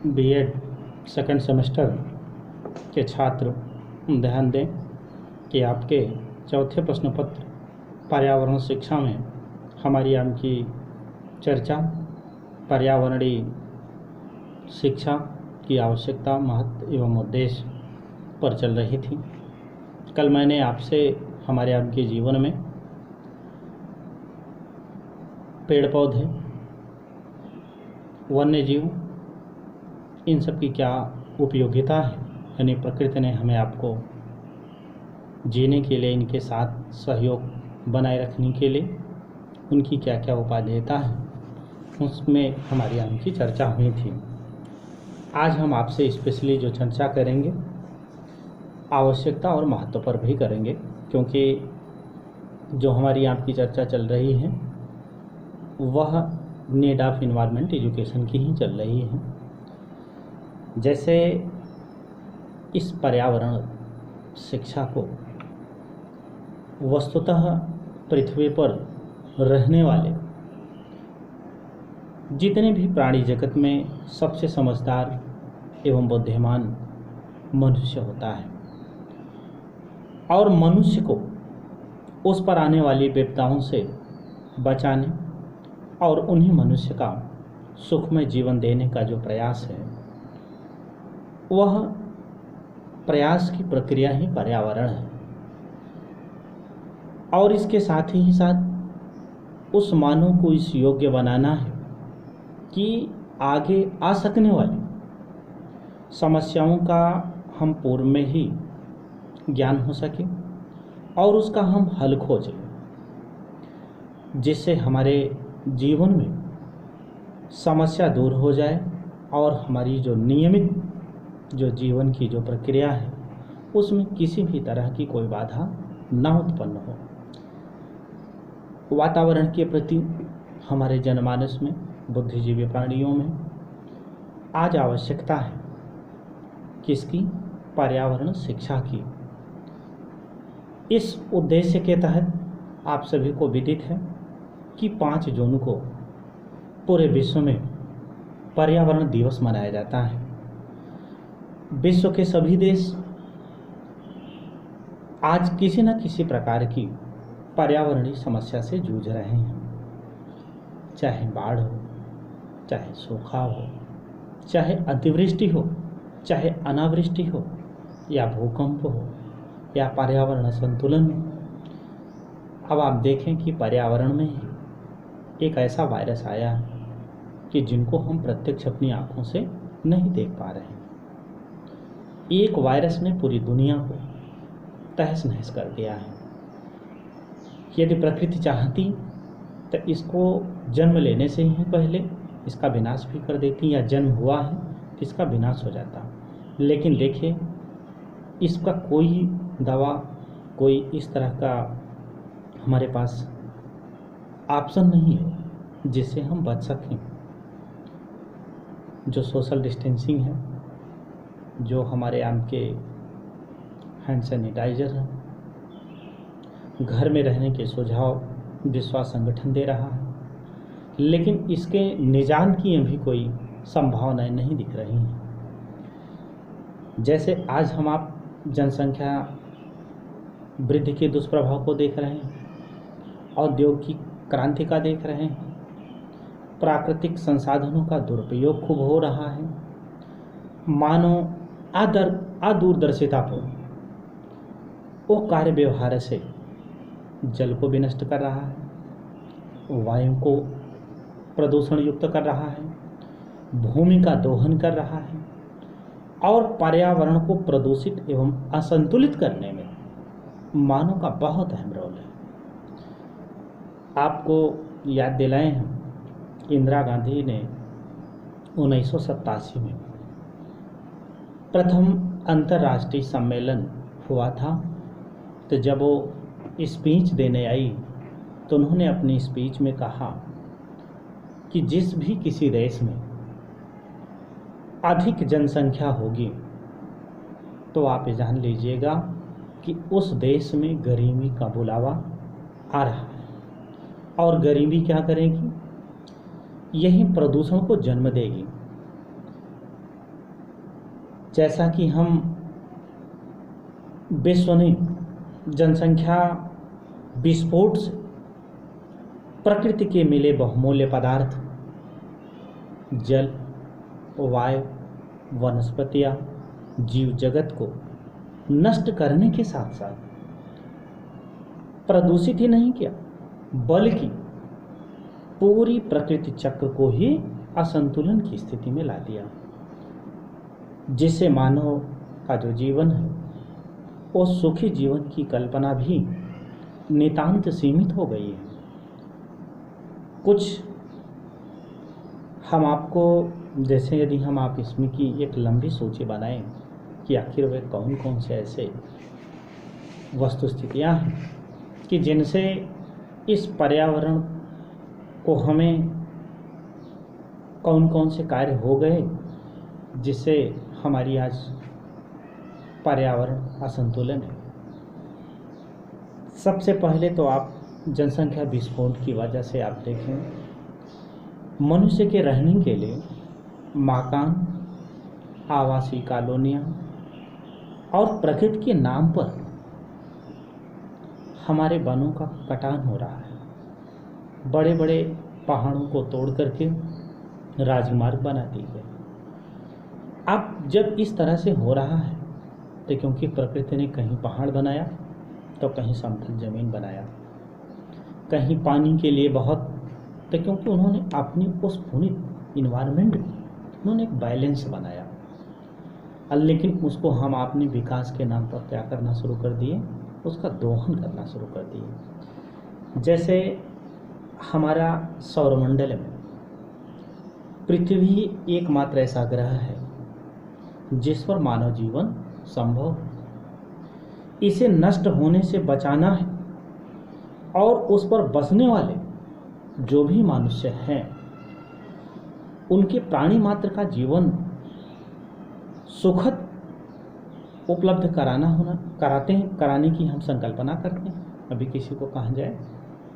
BEd second semester के छात्र ध्यान दें कि आपके चौथे प्रश्न पत्र पर्यावरण शिक्षा में हमारी आज की चर्चा पर्यावरणीय शिक्षा की आवश्यकता, महत्व एवं उद्देश्य पर चल रही थी। कल मैंने आपसे हमारे आज के जीवन में पेड़ पौधे, वन्य जीव, इन सब की क्या उपयोगिता है, यानी प्रकृति ने हमें आपको जीने के लिए, इनके साथ सहयोग बनाए रखने के लिए उनकी क्या क्या उपादेयता है, उसमें हमारी आज की चर्चा हुई थी। आज हम आपसे स्पेशली जो चर्चा करेंगे आवश्यकता और महत्व पर भी करेंगे, क्योंकि जो हमारी आज की चर्चा चल रही है वह नीड ऑफ इन्वायरमेंट एजुकेशन की ही चल रही है। जैसे इस पर्यावरण शिक्षा को वस्तुतः पृथ्वी पर रहने वाले जितने भी प्राणी जगत में सबसे समझदार एवं बुद्धिमान मनुष्य होता है, और मनुष्य को उस पर आने वाली विपदाओं से बचाने और उन्हीं मनुष्य का सुखमय जीवन देने का जो प्रयास है, वह प्रयास की प्रक्रिया ही पर्यावरण है। और इसके साथ ही साथ उस मानव को इस योग्य बनाना है कि आगे आ सकने वाली समस्याओं का हम पूर्व में ही ज्ञान हो सके और उसका हम हल खोजें, जिससे हमारे जीवन में समस्या दूर हो जाए और हमारी जो नियमित जो जीवन की जो प्रक्रिया है उसमें किसी भी तरह की कोई बाधा ना उत्पन्न हो। वातावरण के प्रति हमारे जनमानस में, बुद्धिजीवी प्राणियों में आज आवश्यकता है किसकी? पर्यावरण शिक्षा की। इस उद्देश्य के तहत आप सभी को विदित है कि 5 जून को पूरे विश्व में पर्यावरण दिवस मनाया जाता है। विश्व के सभी देश आज किसी न किसी प्रकार की पर्यावरणीय समस्या से जूझ रहे हैं, चाहे बाढ़ हो, चाहे सूखा हो, चाहे अतिवृष्टि हो, चाहे अनावृष्टि हो, या भूकंप हो, या पर्यावरण संतुलन हो। अब आप देखें कि पर्यावरण में ही एक ऐसा वायरस आया है कि जिनको हम प्रत्यक्ष अपनी आंखों से नहीं देख पा रहे हैं। एक वायरस ने पूरी दुनिया को तहस नहस कर दिया है। यदि प्रकृति चाहती तो इसको जन्म लेने से ही पहले इसका विनाश भी कर देती, या जन्म हुआ है तो इसका विनाश हो जाता। लेकिन देखिए, इसका कोई दवा, कोई इस तरह का हमारे पास ऑप्शन नहीं है जिससे हम बच सकें। जो सोशल डिस्टेंसिंग है, जो हमारे आम के हैंड सैनिटाइजर है, घर में रहने के सुझाव विश्व संगठन दे रहा है, लेकिन इसके निजात की अभी कोई संभावनाएं नहीं दिख रही हैं। जैसे आज हम आप जनसंख्या वृद्धि के दुष्प्रभाव को देख रहे हैं, औद्योगिक क्रांति का देख रहे हैं, प्राकृतिक संसाधनों का दुरुपयोग खूब हो रहा है, मानव अदूरदर्शिता पर वो कार्य व्यवहार से जल को भी नष्ट कर रहा है, वायु को प्रदूषण युक्त कर रहा है, भूमि का दोहन कर रहा है, और पर्यावरण को प्रदूषित एवं असंतुलित करने में मानव का बहुत अहम रोल है। आपको याद दिलाएं हम, इंदिरा गांधी ने 1987 में प्रथम अंतर्राष्ट्रीय सम्मेलन हुआ था, तो जब वो स्पीच देने आई तो उन्होंने अपनी स्पीच में कहा कि जिस भी किसी देश में अधिक जनसंख्या होगी तो आप जान लीजिएगा कि उस देश में गरीबी का बुलावा आ रहा है, और गरीबी क्या करेगी? यही प्रदूषण को जन्म देगी। जैसा कि हम विश्व ने जनसंख्या विस्फोट से प्रकृति के मिले बहुमूल्य पदार्थ जल, वायु, वनस्पतियाँ, जीव जगत को नष्ट करने के साथ साथ प्रदूषित ही नहीं किया, बल्कि पूरी प्रकृति चक्र को ही असंतुलन की स्थिति में ला दिया, जिससे मानव का जो जीवन है वो सुखी जीवन की कल्पना भी नितांत सीमित हो गई है। कुछ हम आपको, जैसे यदि हम आप इसमें की एक लंबी सूची बनाएं कि आखिर वे कौन कौन से ऐसे वस्तुस्थितियाँ हैं कि जिनसे इस पर्यावरण को हमें कौन कौन से कार्य हो गए जिससे हमारी आज पर्यावरण असंतुलन है। सबसे पहले तो आप जनसंख्या विस्फोट की वजह से आप देखें, मनुष्य के रहने के लिए मकान, आवासीय कॉलोनियाँ और प्रकृति के नाम पर हमारे वनों का कटान हो रहा है। बड़े बड़े पहाड़ों को तोड़ करके राजमार्ग बना दिए गए। अब जब इस तरह से हो रहा है तो क्योंकि प्रकृति ने कहीं पहाड़ बनाया तो कहीं समतल जमीन बनाया, कहीं पानी के लिए बहुत, तो क्योंकि उन्होंने अपनी उस पूरी इन्वायरमेंट में उन्होंने एक बैलेंस बनाया। लेकिन उसको हम अपने विकास के नाम पर क्या करना शुरू कर दिए, उसका दोहन करना शुरू कर दिए। जैसे हमारा सौरमंडल में पृथ्वी एकमात्र ऐसा ग्रह है जिस पर मानव जीवन संभव है। इसे नष्ट होने से बचाना है और उस पर बसने वाले जो भी मनुष्य हैं उनके प्राणी मात्र का जीवन सुखद उपलब्ध कराने की हम संकल्पना करते हैं। अभी किसी को कहा जाए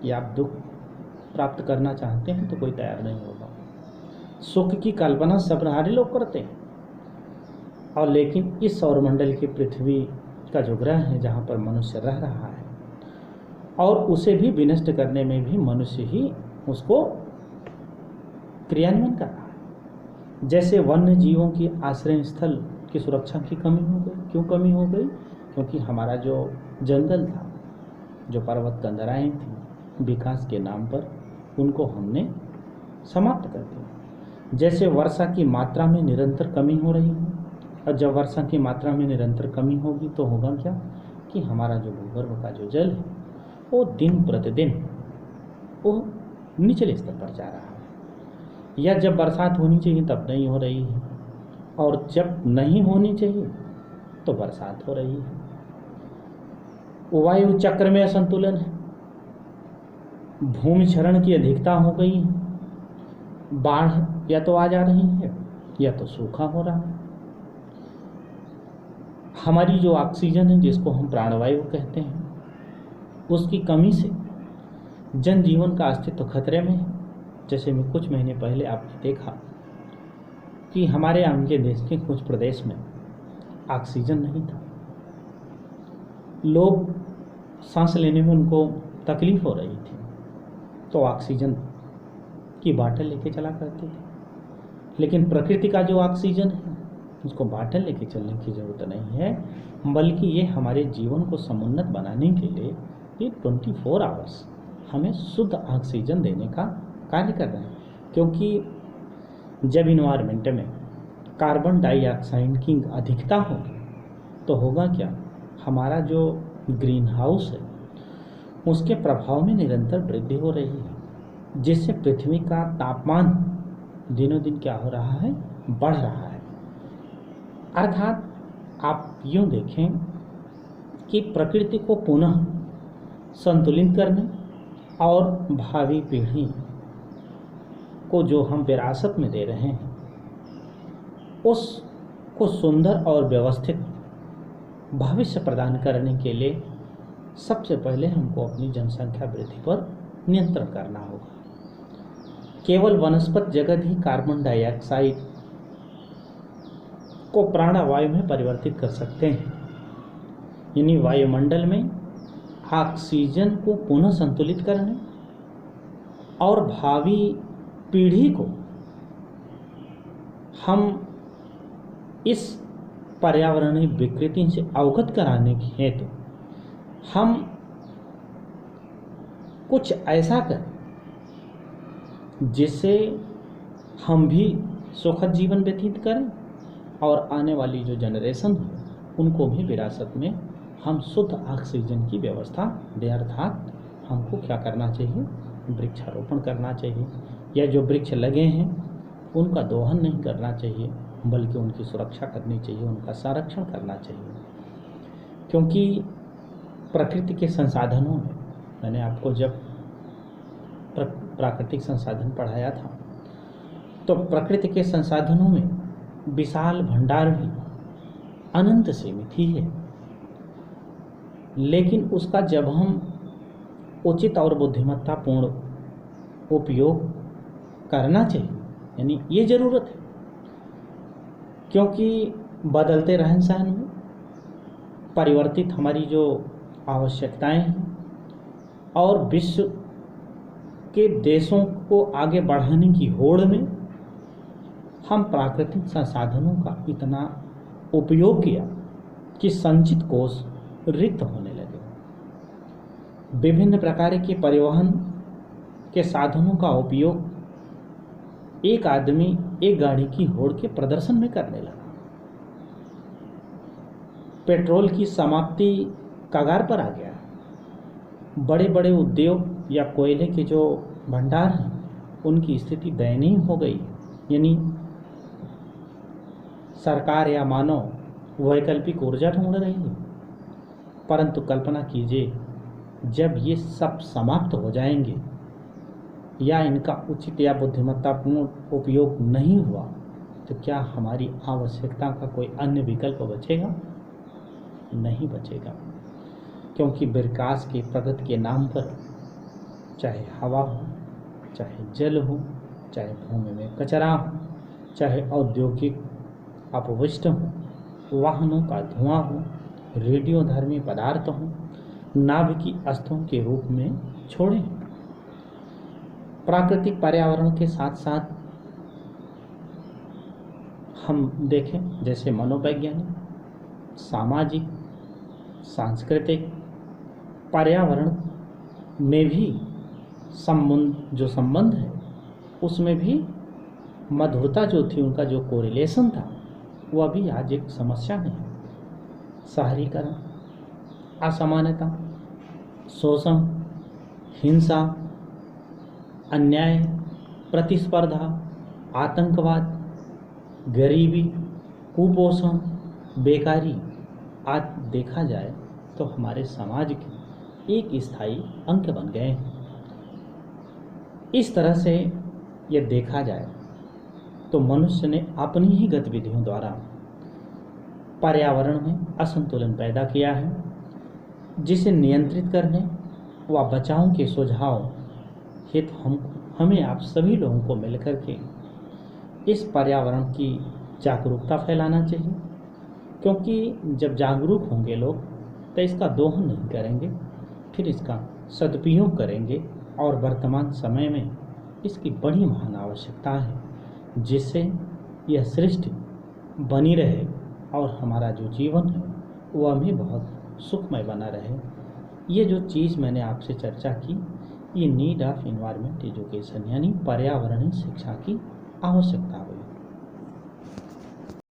कि आप दुख प्राप्त करना चाहते हैं तो कोई तैयार नहीं होगा। सुख की कल्पना सब सारे लोग करते हैं, और लेकिन इस सौरमंडल की पृथ्वी का जो ग्रह है जहाँ पर मनुष्य रह रहा है और उसे भी विनष्ट करने में भी मनुष्य ही उसको क्रियान्वयन कर रहा है। जैसे वन्य जीवों की आश्रय स्थल की सुरक्षा की कमी हो गई। क्यों कमी हो गई? क्योंकि हमारा जो जंगल था, जो पर्वत कंदराएँ थी, विकास के नाम पर उनको हमने समाप्त कर दिया। जैसे वर्षा की मात्रा में निरंतर कमी हो रही है, और जब वर्षा की मात्रा में निरंतर कमी होगी तो होगा क्या कि हमारा जो भूगर्भ का जो जल है वो दिन प्रतिदिन वो निचले स्तर पर जा रहा है। या जब बरसात होनी चाहिए तब नहीं हो रही है, और जब नहीं होनी चाहिए तो बरसात हो रही है। वायु चक्र में असंतुलन है, भूमि क्षरण की अधिकता हो गई है, बाढ़ या तो आ जा रही है या तो सूखा हो रहा है। हमारी जो ऑक्सीजन है जिसको हम प्राणवायु कहते हैं उसकी कमी से जनजीवन का अस्तित्व खतरे में है। जैसे मैं कुछ महीने पहले आपने देखा कि हमारे आगे देश के कुछ प्रदेश में ऑक्सीजन नहीं था, लोग सांस लेने में उनको तकलीफ हो रही थी तो ऑक्सीजन की बाटल लेके चला करते थे। लेकिन प्रकृति का जो ऑक्सीजन है उसको बाटल लेके चलने की ज़रूरत नहीं है, बल्कि ये हमारे जीवन को समुन्नत बनाने के लिए ये 24 आवर्स हमें शुद्ध ऑक्सीजन देने का कार्य कर रहे हैं। क्योंकि जब इन्वायरमेंट में कार्बन डाइऑक्साइड की अधिकता होगी तो होगा क्या, हमारा जो ग्रीन हाउस है उसके प्रभाव में निरंतर वृद्धि हो रही है, जिससे पृथ्वी का तापमान दिनों दिन क्या हो रहा है, बढ़ रहा है। अर्थात आप यूँ देखें कि प्रकृति को पुनः संतुलित करने और भावी पीढ़ी को जो हम विरासत में दे रहे हैं उसको सुंदर और व्यवस्थित भविष्य प्रदान करने के लिए सबसे पहले हमको अपनी जनसंख्या वृद्धि पर नियंत्रण करना होगा। केवल वनस्पत जगत ही कार्बन डाइऑक्साइड को प्राणवायु में परिवर्तित कर सकते हैं। यानी वायुमंडल में ऑक्सीजन को पुनः संतुलित करने और भावी पीढ़ी को हम इस पर्यावरणीय विकृति से अवगत कराने के हेतु हम कुछ ऐसा करें जिससे हम भी सुखद जीवन व्यतीत करें और आने वाली जो जनरेशन है उनको भी विरासत में हम शुद्ध ऑक्सीजन की व्यवस्था दें। अर्थात हमको क्या करना चाहिए, वृक्षारोपण करना चाहिए, या जो वृक्ष लगे हैं उनका दोहन नहीं करना चाहिए बल्कि उनकी सुरक्षा करनी चाहिए, उनका संरक्षण करना चाहिए। क्योंकि प्रकृति के संसाधनों में, मैंने आपको जब प्राकृतिक संसाधन पढ़ाया था तो प्रकृति के संसाधनों में विशाल भंडार भी अनंत सीमित ही है, लेकिन उसका जब हम उचित और बुद्धिमत्तापूर्ण उपयोग करना चाहिए, यानी ये ज़रूरत है। क्योंकि बदलते रहन सहन में परिवर्तित हमारी जो आवश्यकताएं हैं और विश्व के देशों को आगे बढ़ाने की होड़ में हम प्राकृतिक संसाधनों का इतना उपयोग किया कि संचित कोष रिक्त होने लगे। विभिन्न प्रकार के परिवहन के साधनों का उपयोग एक आदमी एक गाड़ी की होड़ के प्रदर्शन में करने लगा। पेट्रोल की समाप्ति कगार पर आ गया। बड़े बड़े उद्योग या कोयले के जो भंडार हैं उनकी स्थिति दयनीय हो गई। यानी सरकार या मानव वैकल्पिक ऊर्जा ढूंढ रही है, परंतु कल्पना कीजिए जब ये सब समाप्त हो जाएंगे या इनका उचित या बुद्धिमत्तापूर्ण उपयोग नहीं हुआ तो क्या हमारी आवश्यकता का कोई अन्य विकल्प बचेगा? नहीं बचेगा। क्योंकि विकास की प्रगति के नाम पर चाहे हवा हो, चाहे जल हो, चाहे भूमि में कचरा हो, चाहे औद्योगिक अपविष्ट हो, वाहनों का धुआं हो, रेडियोधर्मी पदार्थ हो, नाभिकी अस्थों के रूप में छोड़े। प्राकृतिक पर्यावरण के साथ साथ हम देखें जैसे मनोवैज्ञानिक, सामाजिक, सांस्कृतिक पर्यावरण में भी संबंध है उसमें भी मधुरता जो थी, उनका जो कोरिलेशन था वह भी आज एक समस्या है। शहरीकरण, असमानता, शोषण, हिंसा, अन्याय, प्रतिस्पर्धा, आतंकवाद, गरीबी, कुपोषण, बेकारी आदि देखा जाए तो हमारे समाज के एक स्थायी अंग बन गए हैं। इस तरह से यह देखा जाए तो मनुष्य ने अपनी ही गतिविधियों द्वारा पर्यावरण में असंतुलन पैदा किया है, जिसे नियंत्रित करने व बचाव के सुझाव हेतु हमें आप सभी लोगों को मिलकर के इस पर्यावरण की जागरूकता फैलाना चाहिए। क्योंकि जब जागरूक होंगे लोग तो इसका दोहन नहीं करेंगे, फिर इसका सदुपयोग करेंगे और वर्तमान समय में इसकी बड़ी महान आवश्यकता है जिससे यह सृष्टि बनी रहे और हमारा जो जीवन है वह भी बहुत सुखमय बना रहे। ये जो चीज़ मैंने आपसे चर्चा की, ये नीड ऑफ इन्वायरमेंट एजुकेशन यानी पर्यावरणीय शिक्षा की आवश्यकता हुई।